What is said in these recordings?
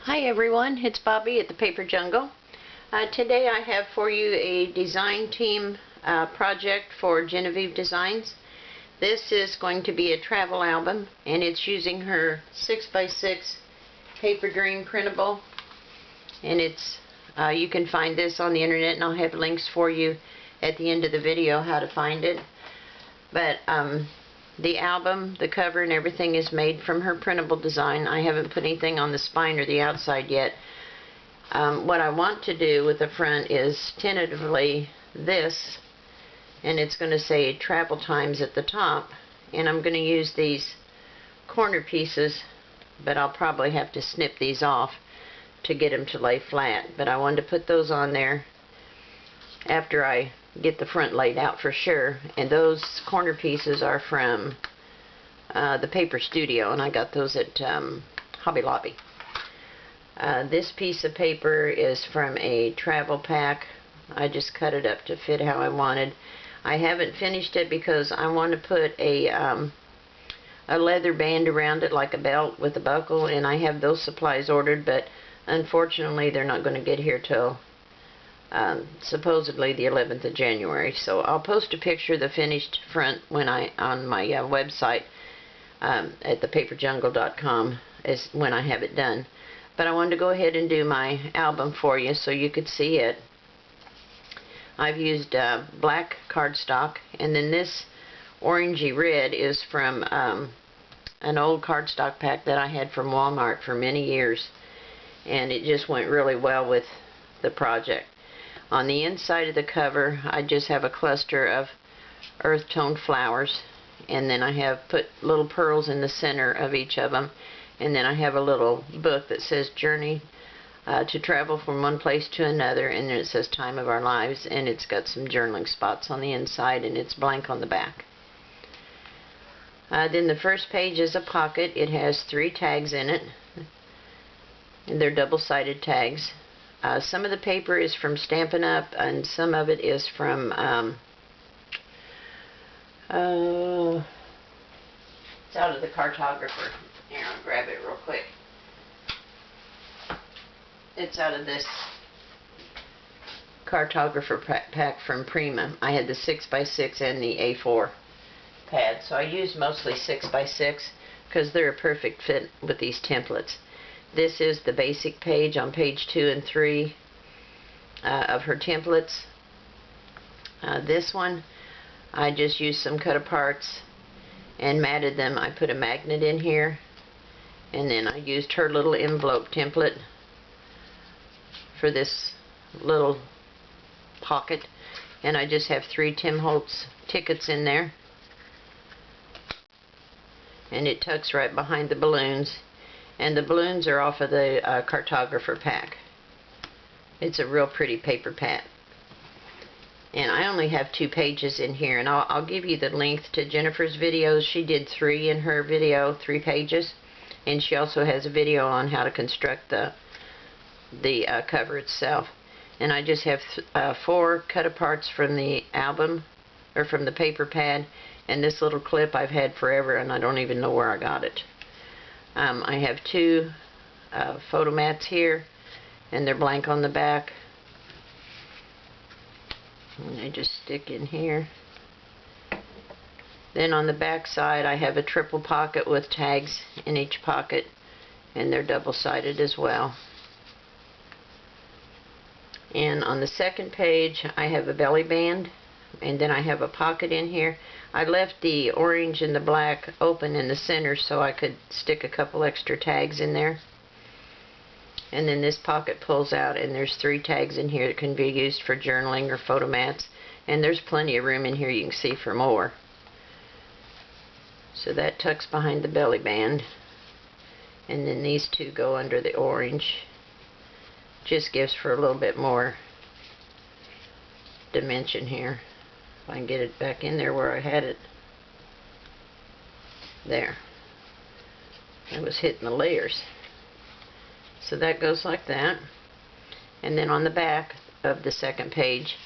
Hi everyone, it's Bobby at the Paper Jungle. Today I have for you a design team project for Jenofeve Designs. This is going to be a travel album, and it's using her 6x6 paper dream printable, and it's you can find this on the internet, and I'll have links for you at the end of the video how to find it. But the album, the cover and everything is made from her printable design. I haven't put anything on the spine or the outside yet. What I want to do with the front is tentatively this, and it's going to say travel times at the top, and I'm going to use these corner pieces, but I'll probably have to snip these off to get them to lay flat. But I wanted to put those on there after I get the front laid out for sure. And those corner pieces are from the Paper Studio, and I got those at Hobby Lobby. This piece of paper is from a travel pack. I just cut it up to fit how I wanted. I haven't finished it because I want to put a leather band around it like a belt with a buckle, and I have those supplies ordered, but unfortunately they're not going to get here till supposedly the 11th of January. So I'll post a picture of the finished front when on my website at thepaperjungle.com is when I have it done. But I wanted to go ahead and do my album for you so you could see it. I've used black cardstock, and then this orangey red is from an old cardstock pack that I had from Walmart for many years, and it just went really well with the project. On the inside of the cover, I just have a cluster of earth tone flowers, and then I have put little pearls in the center of each of them, and then I have a little book that says Journey to Travel from One Place to Another, and then it says Time of Our Lives, and it's got some journaling spots on the inside, and it's blank on the back. Then the first page is a pocket. It has 3 tags in it, and they're double-sided tags. Some of the paper is from Stampin' Up, and some of it is from it's out of the cartographer. Here, I'll grab it real quick. It's out of this cartographer pack from Prima. I had the 6x6 and the A4 pad, so I used mostly 6x6 because they're a perfect fit with these templates. This is the basic page on page 2 and 3 of her templates. This one, I just used some cut-aparts and matted them. I put a magnet in here, and then I used her little envelope template for this little pocket, and I just have 3 Tim Holtz tickets in there, and it tucks right behind the balloons. And the balloons are off of the cartographer pack. It's a real pretty paper pad. And I only have 2 pages in here, and I'll give you the length to Jennifer's videos. She did 3 in her video, 3 pages, and she also has a video on how to construct the cover itself. And I just have 4 cut-aparts from the album, or from the paper pad, and this little clip I've had forever, and I don't even know where I got it. I have 2 photo mats here, and they're blank on the back, and they just stick in here. Then on the back side I have a triple pocket with tags in each pocket, and they're double-sided as well. And on the second page I have a belly band, and then I have a pocket in here. I left the orange and the black open in the center so I could stick a couple extra tags in there. And then this pocket pulls out, and there's 3 tags in here that can be used for journaling or photo mats. And there's plenty of room in here, you can see, for more. So that tucks behind the belly band. And then these 2 go under the orange. Just gives for a little bit more dimension here. If I can get it back in there where I had it. There. I was hitting the layers. So that goes like that. And then on the back of the second page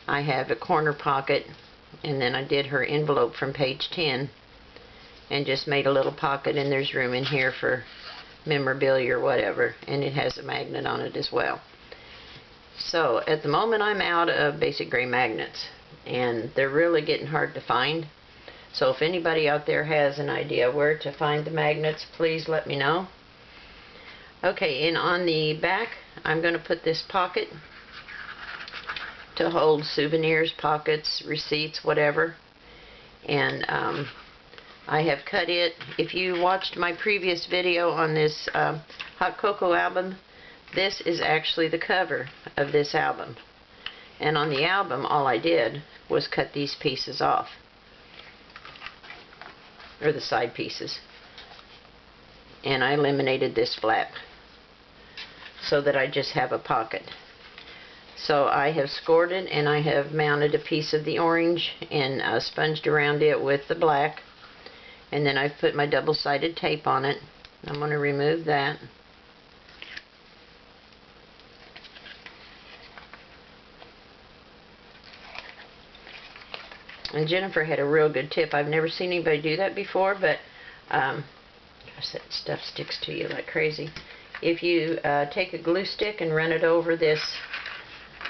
I have a corner pocket, and then I did her envelope from page 10 and just made a little pocket, and there's room in here for memorabilia or whatever, and it has a magnet on it as well. So at the moment I'm out of basic gray magnets, and they're really getting hard to find. So if anybody out there has an idea where to find the magnets, please let me know. Okay, and on the back I'm going to put this pocket to hold souvenirs, pockets, receipts, whatever. And I have cut it. If you watched my previous video on this hot cocoa album, this is actually the cover of this album. And on the album, all I did was cut these pieces off, or the side pieces, and I eliminated this flap so that I just have a pocket. So I have scored it, and I have mounted a piece of the orange and sponged around it with the black, and then I've put my double-sided tape on it. I'm going to remove that. And Jennifer had a real good tip. I've never seen anybody do that before, but gosh, that stuff sticks to you like crazy. If you take a glue stick and run it over this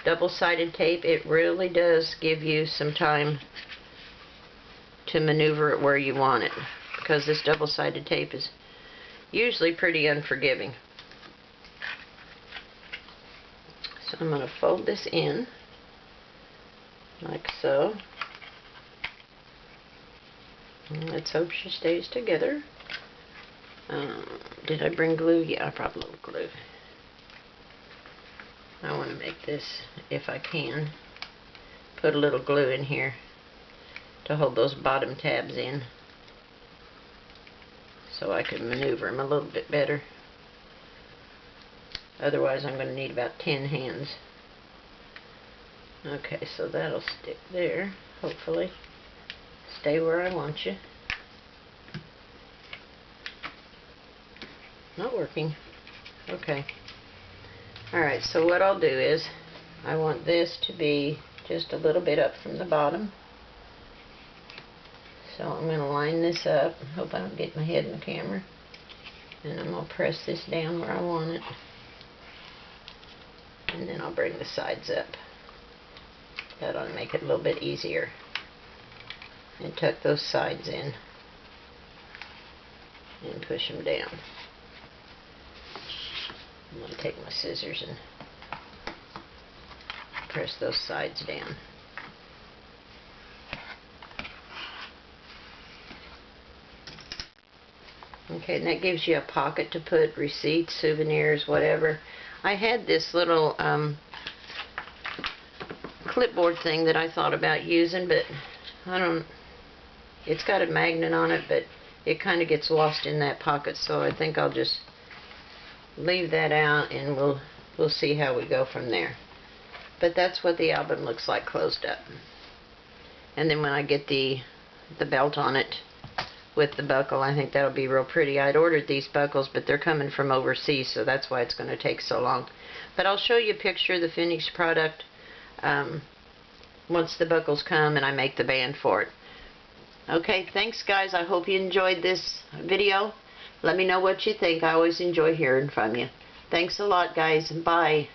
double-sided tape, it really does give you some time to maneuver it where you want it, because this double-sided tape is usually pretty unforgiving. So I'm going to fold this in like so. Let's hope she stays together. Did I bring glue? Yeah, I brought a little glue. I want to make this, if I can, put a little glue in here to hold those bottom tabs in, so I can maneuver them a little bit better. Otherwise I'm going to need about 10 hands. Okay, so that'll stick there, hopefully. Stay where I want you. Not working. Okay. Alright, so what I'll do is, I want this to be just a little bit up from the bottom. So I'm going to line this up. Hope I don't get my head in the camera. And I'm going to press this down where I want it. And then I'll bring the sides up. That'll make it a little bit easier. And tuck those sides in. And push them down. I'm going to take my scissors and press those sides down. Okay, and that gives you a pocket to put receipts, souvenirs, whatever. I had this little clipboard thing that I thought about using, but it's got a magnet on it, but it kind of gets lost in that pocket, so I think I'll just leave that out, and we'll see how we go from there. But that's what the album looks like closed up. And then when I get the belt on it with the buckle, I think that'll be real pretty. I'd ordered these buckles, but they're coming from overseas, so that's why it's going to take so long. But I'll show you a picture of the finished product once the buckles come and I make the band for it. Okay, thanks guys. I hope you enjoyed this video. Let me know what you think. I always enjoy hearing from you. Thanks a lot, guys. Bye.